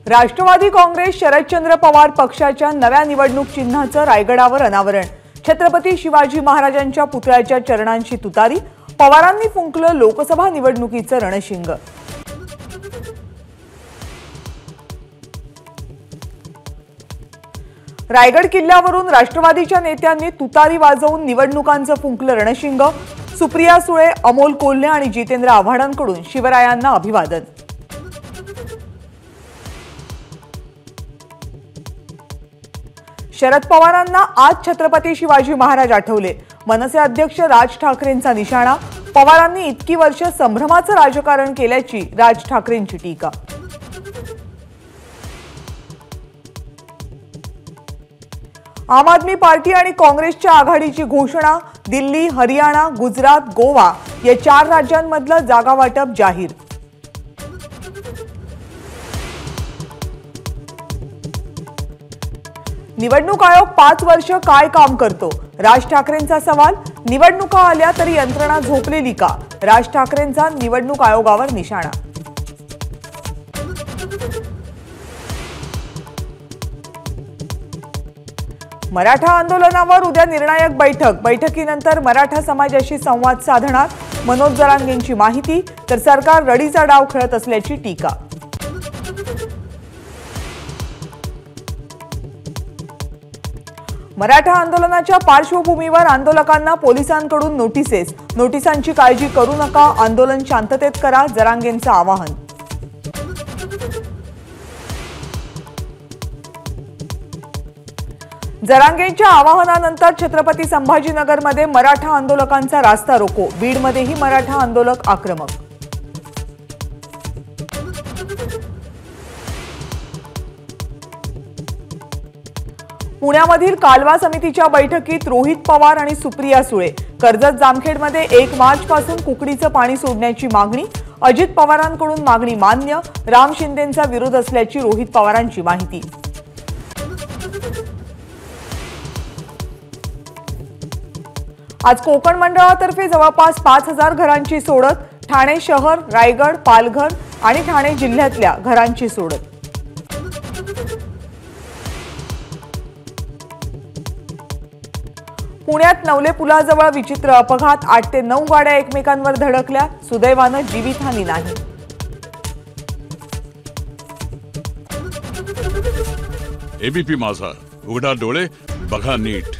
राष्ट्रवादी काँग्रेस शरदचंद्र पवार पक्षाच्या नव्या निवडणूक चिन्हाचं रायगडावर अनावरण। छत्रपती शिवाजी महाराजांच्या पुतळ्याच्या चरणांची तुतारी। पवारांनी फुंकलं लोकसभा निवडणुकीचं रणशिंग। रायगड किल्ल्यावरून राष्ट्रवादीच्या नेत्यांनी तुतारी वाजवून निवडणुकांचं फुंकलं रणशिंग। सुप्रिया सुळे, अमोल कोल्हे आणि जितेंद्र आव्हाडांकडून शिवरायांना अभिवादन। शरद पवारांना आज छत्रपती शिवाजी महाराज आठवले। मनसे अध्यक्ष राज ठाकरेंचा निशाणा। पवारांनी इतकी वर्ष संभ्रमाचं राजकारण केल्याची राज ठाकरेंची टीका। आम आदमी पार्टी आणि काँग्रेसच्या आघाडीची घोषणा। दिल्ली, हरियाणा, गुजरात, गोवा या 4 राज्यांमधलं जागा वाटप जाहीर। निवडणूक आयोग 5 वर्ष काय काम करतो? राज ठाकरेंचा सवाल। निवडणुका आल्या तरी यंत्रणा झोपलेली का? राज ठाकरेंचा निवडणूक आयोगावर निशाणा। मराठा आंदोलनावर उद्या निर्णायक बैठक। बैठकीनंतर मराठा समाजाशी संवाद साधणार। मनोज जरांगेंची माहिती। तर सरकार रडीचा डाव खेळत असल्याची टीका। मराठा आंदोलनाच्या पार्श्वभूमीवर आंदोलकांना पोलिसांकडून नोटिसेस। नोटिसांची काळजी करू नका, आंदोलन शांततेत करा, जरांगेंचं आवाहन। जरांगेंच्या आवाहनानंतर छत्रपती संभाजीनगरमध्ये मराठा आंदोलकांचा रास्ता रोको। बीडमध्येही मराठा आंदोलक आक्रमक। पुण्यामधील कालवा समितीच्या बैठकीत रोहित पवार आणि सुप्रिया सुळे। कर्जत जामखेडमध्ये 1 मार्चपासून कुकडीचं पाणी सोडण्याची मागणी। अजित पवारांकडून मागणी मान्य। राम शिंदेंचा विरोध असल्याची रोहित पवारांची माहिती। आज कोकण मंडळातर्फे जवळपास 5000 घरांची सोडत। ठाणे शहर, रायगड, पालघर आणि ठाणे जिल्ह्यातल्या घरांची सोडत। पुण्यात नवले पुलाजवळ विचित्र अपघात। 8 ते 9 गाड्या एकमेकांवर धडकल्या। सुदैवानं जीवितहानी नाही। एबीपी माझा, उघडा डोळे बघा नीट।